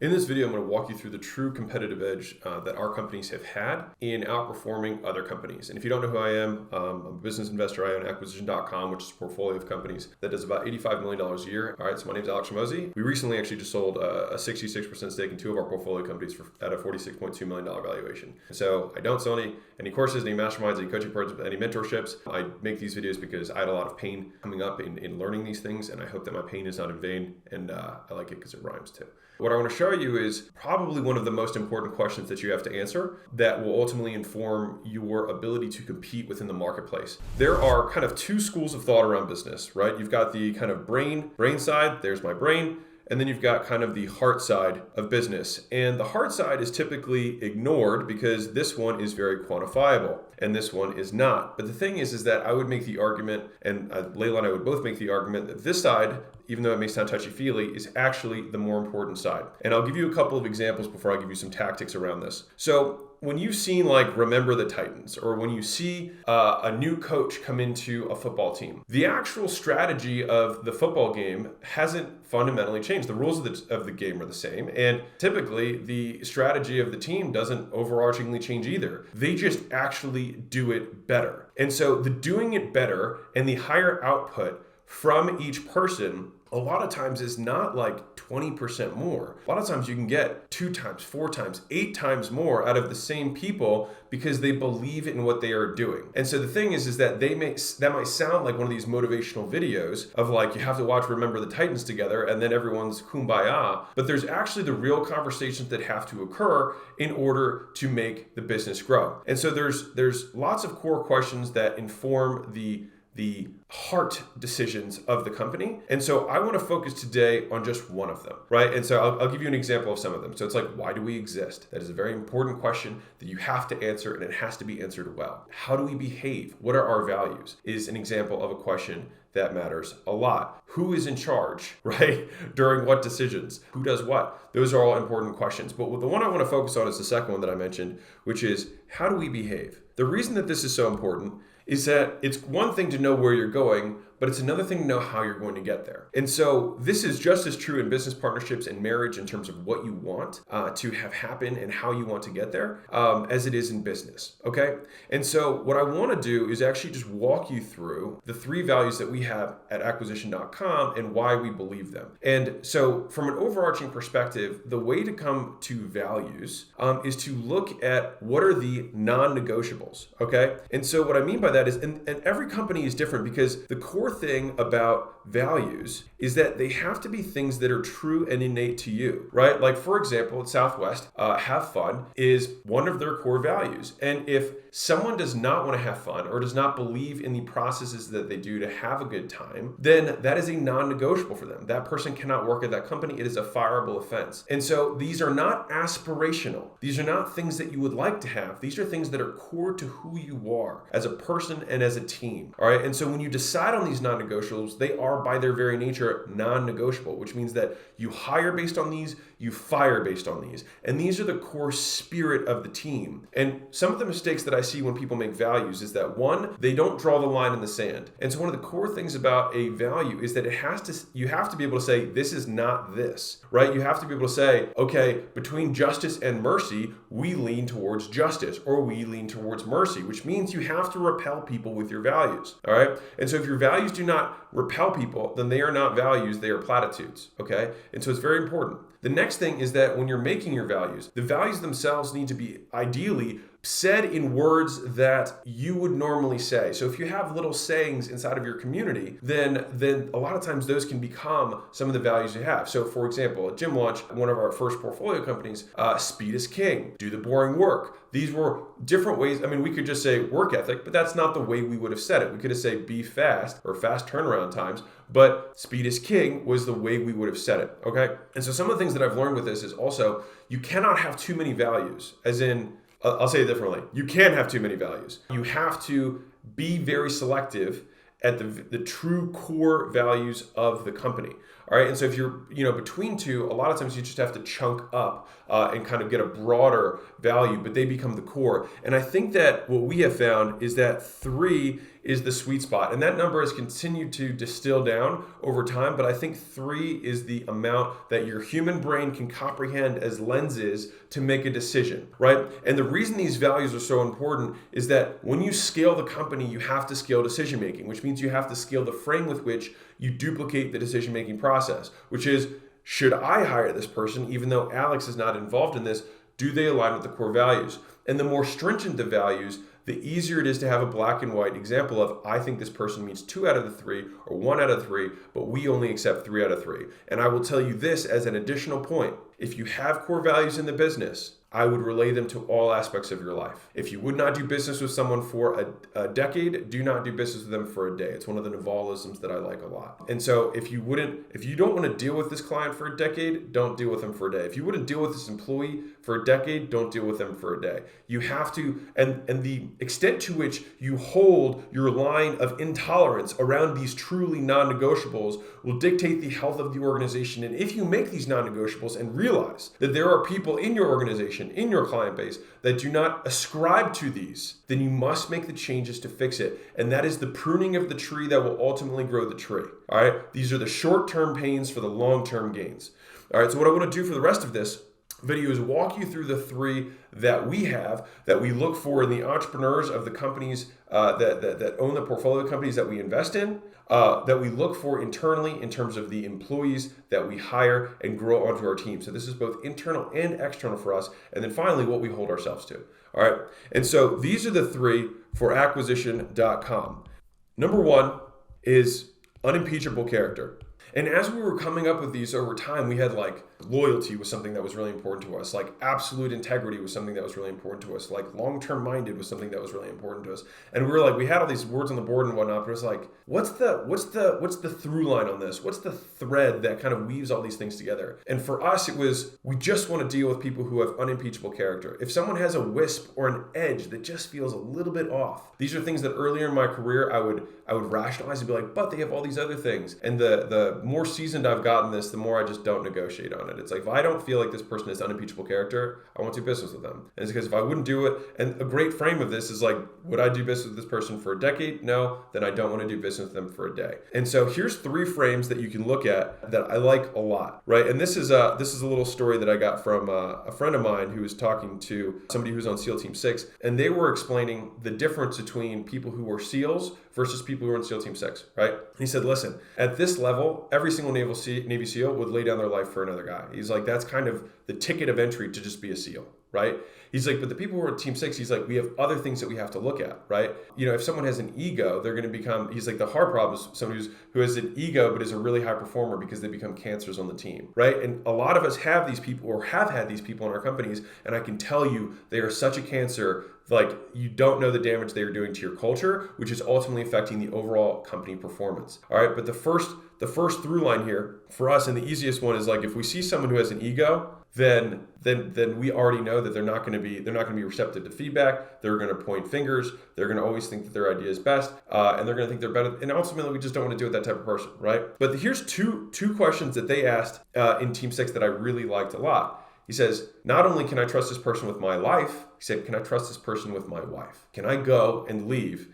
In this video, I'm going to walk you through the true competitive edge that our companies have had in outperforming other companies. And if you don't know who I am, I'm a business investor. I own acquisition.com, which is a portfolio of companies that does about $85 million a year. All right, so my name is Alex Ramosi. We recently actually just sold a 66% stake in two of our portfolio companies at a $46.2 million valuation. So I don't sell any courses, any masterminds, any coaching programs, any mentorships. I make these videos because I had a lot of pain coming up in learning these things, and I hope that my pain is not in vain, and I like it because it rhymes too. What I want to show you is probably one of the most important questions that you have to answer that will ultimately inform your ability to compete within the marketplace. There are kind of two schools of thought around business, right? You've got the kind of brain side, there's my brain, and then you've got kind of the heart side of business. And the heart side is typically ignored because this one is very quantifiable and this one is not. But the thing is that I would make the argument, and Layla and I would both make the argument, that this side, even though it may sound touchy-feely, is actually the more important side. And I'll give you a couple of examples before I give you some tactics around this. So when you've seen like Remember the Titans, or when you see a new coach come into a football team, the actual strategy of the football game hasn't fundamentally changed. The rules of the game are the same, and typically the strategy of the team doesn't overarchingly change either. They just actually do it better. And so the doing it better and the higher output from each person a lot of times is not like 20% more. A lot of times you can get 2 times, 4 times, 8 times more out of the same people because they believe in what they are doing. And so the thing is that that might sound like one of these motivational videos of like, you have to watch Remember the Titans together and then everyone's kumbaya, but there's actually the real conversations that have to occur in order to make the business grow. And so there's lots of core questions that inform the heart decisions of the company. And so I want to focus today on just one of them, right? And so I'll give you an example of some of them. So it's like, why do we exist? That is a very important question that you have to answer, and it has to be answered well. How do we behave? What are our values? Is an example of a question that matters a lot. Who is in charge, right? During what decisions? Who does what? Those are all important questions. But the one I want to focus on is the second one that I mentioned, which is how do we behave? The reason that this is so important is that it's one thing to know where you're going, but it's another thing to know how you're going to get there. And so this is just as true in business partnerships and marriage in terms of what you want to have happen and how you want to get there as it is in business, okay? And so what I want to do is actually just walk you through the 3 values that we have at acquisition.com and why we believe them. And so from an overarching perspective, the way to come to values is to look at what are the non-negotiables, okay? And so what I mean by that is, and every company is different because the core thing about values is that they have to be things that are true and innate to you, right? Like for example, at Southwest, have fun is one of their core values. And if someone does not want to have fun or does not believe in the processes that they do to have a good time, then that is a non-negotiable for them. That person cannot work at that company. It is a fireable offense. And so these are not aspirational. These are not things that you would like to have. These are things that are core to who you are as a person and as a team. All right. And so when you decide on these non-negotiables, they are by their very nature non-negotiable, which means that you hire based on these, you fire based on these. And these are the core spirit of the team. And some of the mistakes that I see when people make values is that one, they don't draw the line in the sand. And so one of the core things about a value is that you have to be able to say, this is not this, right? You have to be able to say, okay, between justice and mercy, we lean towards justice or we lean towards mercy, which means you have to repel people with your values. All right. And so if your values do not repel people, then they are not values, they are platitudes. Okay. And so it's very important. The next thing is that when you're making your values, the values themselves need to be ideally said in words that you would normally say. So if you have little sayings inside of your community, then a lot of times those can become some of the values you have. So for example, at Gym Launch, one of our first portfolio companies, speed is king, do the boring work. These were different ways. I mean, we could just say work ethic, but that's not the way we would have said it. We could have said be fast or fast turnaround times, but speed is king was the way we would have said it, okay? And so some of the things that I've learned with this is also, you cannot have too many values, as in, I'll say it differently. You can have too many values. You have to be very selective at the true core values of the company. All right. And so if you're, between two, a lot of times you just have to chunk up and kind of get a broader value, but they become the core. And I think that what we have found is that 3 is the sweet spot. And that number has continued to distill down over time, but I think 3 is the amount that your human brain can comprehend as lenses to make a decision, right? And the reason these values are so important is that when you scale the company, you have to scale decision making, which means you have to scale the frame with which you duplicate the decision making process, which is, should I hire this person even though Alex is not involved in this? Do they align with the core values? And the more stringent the values, the easier it is to have a black and white example of, I think this person meets 2 out of the 3 or 1 out of 3, but we only accept 3 out of 3. And I will tell you this as an additional point. If you have core values in the business, I would relay them to all aspects of your life. If you would not do business with someone for a decade, do not do business with them for a day. It's one of the Navalisms that I like a lot. And so if you don't want to deal with this client for a decade, don't deal with them for a day. If you wouldn't deal with this employee for a decade, don't deal with them for a day. You have to, and the extent to which you hold your line of intolerance around these truly non-negotiables will dictate the health of the organization. And if you make these non-negotiables and realize that there are people in your organization, in your client base, that do not ascribe to these, then you must make the changes to fix it. And that is the pruning of the tree that will ultimately grow the tree. All right. These are the short-term pains for the long-term gains. All right. So what I want to do for the rest of this video is walk you through the 3 that we have, that we look for in the entrepreneurs of the companies that own the portfolio companies that we invest in, that we look for internally in terms of the employees that we hire and grow onto our team. So this is both internal and external for us. And then finally, what we hold ourselves to. All right. And so these are the 3 for acquisition.com. Number 1 is unimpeachable character. And as we were coming up with these over time, we had like loyalty was something that was really important to us. Like absolute integrity was something that was really important to us. Like long-term minded was something that was really important to us. And we were like, we had all these words on the board and whatnot, but it was like, what's the through line on this? What's the thread that kind of weaves all these things together? And for us, it was, we just want to deal with people who have unimpeachable character. If someone has a wisp or an edge that just feels a little bit off, these are things that earlier in my career, I would rationalize and be like, but they have all these other things. And the more seasoned I've gotten this, the more I just don't negotiate on it. It's like, if I don't feel like this person has unimpeachable character, I won't do business with them. And it's because if I wouldn't do it, and a great frame of this is like, would I do business with this person for a decade? No, then I don't want to do business with them for a day. And so here's 3 frames that you can look at that I like a lot, right? And this is a little story that I got from a friend of mine who was talking to somebody who's on SEAL Team 6, and they were explaining the difference between people who were SEALs versus people who are in SEAL Team 6, right? He said, listen, at this level, every single Navy SEAL would lay down their life for another guy. He's like, that's kind of the ticket of entry to just be a SEAL, right? He's like, but the people who are at Team 6, he's like, we have other things that we have to look at, right? If someone has an ego, they're going to become, he's like, the hard problem is somebody who has an ego but is a really high performer because they become cancers on the team, right? And a lot of us have these people or have had these people in our companies, and I can tell you they are such a cancer. Like, you don't know the damage they are doing to your culture, which is ultimately affecting the overall company performance. All right, but the first through line here for us, and the easiest one, is like, if we see someone who has an ego, then we already know that they're not going to be receptive to feedback. They're going to point fingers. They're going to always think that their idea is best, and they're going to think they're better. And ultimately, we just don't want to deal with that type of person, right? But here's two questions that they asked in Team 6 that I really liked a lot. He says, not only can I trust this person with my life, he said, can I trust this person with my wife? Can I go and leave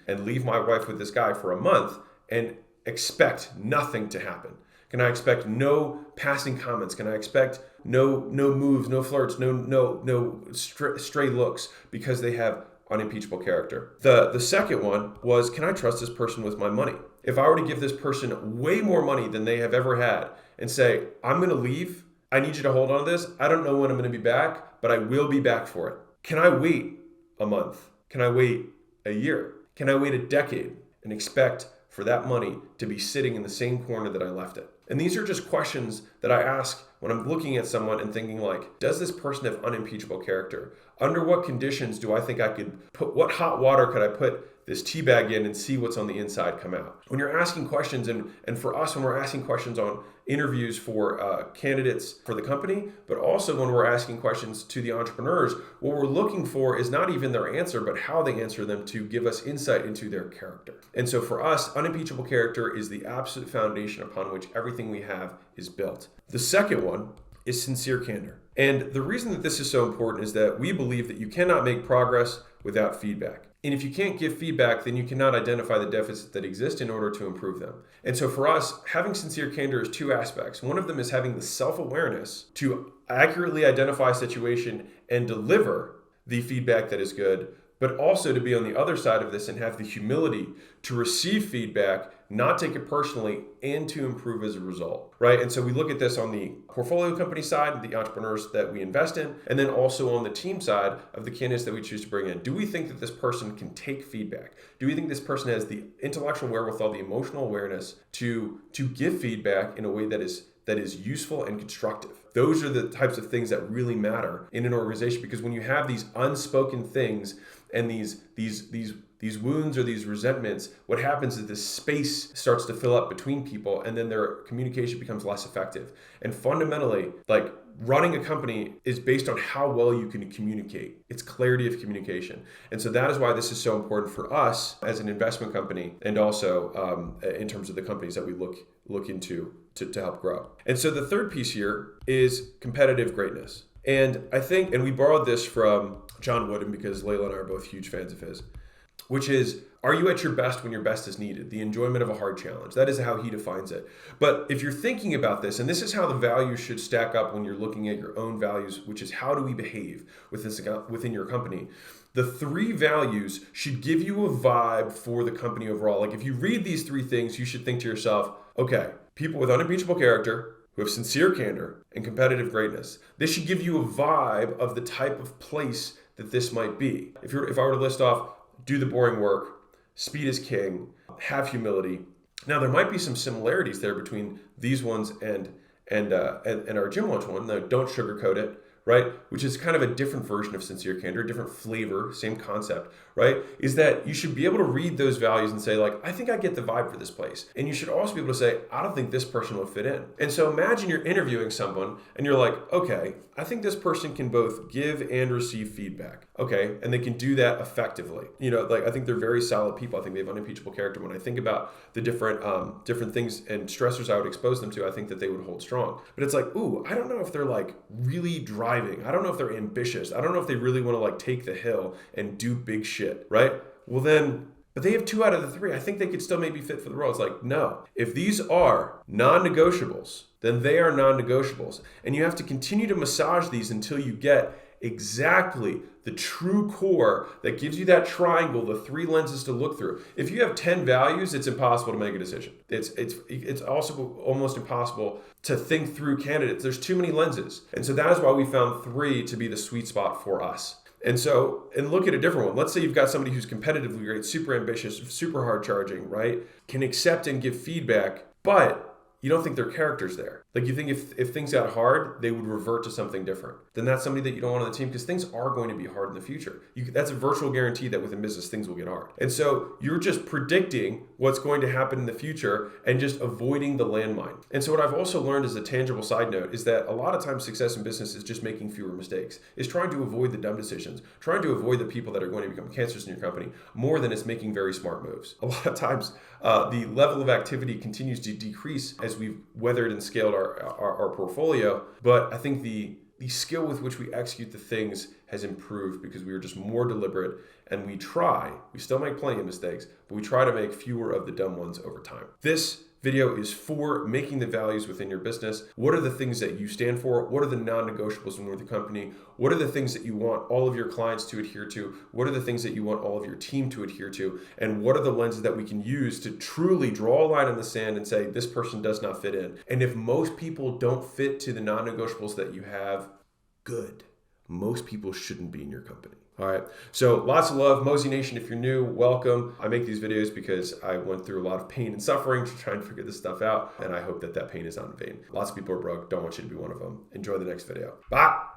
my wife with this guy for a month and expect nothing to happen? Can I expect no passing comments? Can I expect no moves, no flirts, no stray looks because they have unimpeachable character? The second one was, can I trust this person with my money? If I were to give this person way more money than they have ever had and say, I'm going to leave, I need you to hold on to this. I don't know when I'm going to be back, but I will be back for it. Can I wait a month? Can I wait a year? Can I wait a decade and expect for that money to be sitting in the same corner that I left it? And these are just questions that I ask when I'm looking at someone and thinking like, does this person have unimpeachable character? Under what conditions do I think I could put, what hot water could I put this tea bag in and see what's on the inside come out. When you're asking questions, and for us, when we're asking questions on interviews for candidates for the company, but also when we're asking questions to the entrepreneurs, what we're looking for is not even their answer, but how they answer them to give us insight into their character. And so for us, unimpeachable character is the absolute foundation upon which everything we have is built. The second one is sincere candor. And the reason that this is so important is that we believe that you cannot make progress without feedback. And if you can't give feedback, then you cannot identify the deficits that exist in order to improve them. And so for us, having sincere candor is two aspects. One of them is having the self-awareness to accurately identify a situation and deliver the feedback that is good, but also to be on the other side of this and have the humility to receive feedback, not take it personally, and to improve as a result, right? And so we look at this on the portfolio company side, the entrepreneurs that we invest in, and then also on the team side of the candidates that we choose to bring in. Do we think that this person can take feedback? Do we think this person has the intellectual wherewithal, the emotional awareness to give feedback in a way that is useful and constructive? Those are the types of things that really matter in an organization, because when you have these unspoken things and these wounds or these resentments, what happens is this space starts to fill up between people, and then their communication becomes less effective. And fundamentally, like, running a company is based on how well you can communicate. It's clarity of communication. And so that is why this is so important for us as an investment company, and also in terms of the companies that we look into to help grow. And so the third piece here is competitive greatness. And I think, and we borrowed this from John Wooden because Layla and I are both huge fans of his, which is, are you at your best when your best is needed? The enjoyment of a hard challenge. That is how he defines it. But if you're thinking about this, and this is how the values should stack up when you're looking at your own values, which is how do we behave within your company? The three values should give you a vibe for the company overall. Like, if you read these three things, you should think to yourself, okay, people with unimpeachable character, who have sincere candor, and competitive greatness. This should give you a vibe of the type of place that this might be. If I were to list off, do the boring work, speed is king, have humility. Now, there might be some similarities there between these ones and our gym lunch one. No, don't sugarcoat it, right? Which is kind of a different version of sincere candor, different flavor, same concept, right? Is that you should be able to read those values and say, like, I think I get the vibe for this place. And you should also be able to say, I don't think this person would fit in. And so imagine you're interviewing someone and you're like, okay, I think this person can both give and receive feedback. Okay, and they can do that effectively. You know, like, I think they're very solid people. I think they have unimpeachable character. When I think about the different things and stressors I would expose them to, I think that they would hold strong. But it's like, ooh, I don't know if they're like really driving. I don't know if they're ambitious. I don't know if they really want to like take the hill and do big shit, right? Well then, but they have 2 out of the 3. I think they could still maybe fit for the role. It's like, no. If these are non-negotiables, then they are non-negotiables. And you have to continue to massage these until you get exactly the true core that gives you that triangle, the 3 lenses to look through. If you have 10 values, it's impossible to make a decision. It's also almost impossible to think through candidates. There's too many lenses. And so that is why we found 3 to be the sweet spot for us. And look at a different one. Let's say you've got somebody who's competitively great, super ambitious, super hard charging, right? Can accept and give feedback, but you don't think their character's there. Like, you think if things got hard, they would revert to something different. Then that's somebody that you don't want on the team, because things are going to be hard in the future. That's a virtual guarantee that within business, things will get hard. And so you're just predicting what's going to happen in the future and just avoiding the landmine. And so what I've also learned as a tangible side note is that a lot of times success in business is just making fewer mistakes. It's trying to avoid the dumb decisions, trying to avoid the people that are going to become cancers in your company, more than it's making very smart moves. A lot of times, the level of activity continues to decrease as we've weathered and scaled our portfolio. But I think the skill with which we execute the things has improved because we are just more deliberate, and we still make plenty of mistakes, but we try to make fewer of the dumb ones over time. This video is for making the values within your business. What are the things that you stand for? What are the non-negotiables when you're with the company? What are the things that you want all of your clients to adhere to? What are the things that you want all of your team to adhere to? And what are the lenses that we can use to truly draw a line in the sand and say, this person does not fit in? And if most people don't fit to the non-negotiables that you have, good. Most people shouldn't be in your company. All right. So lots of love. Mosey Nation, if you're new, welcome. I make these videos because I went through a lot of pain and suffering to try and figure this stuff out. And I hope that pain is not in vain. Lots of people are broke. Don't want you to be one of them. Enjoy the next video. Bye.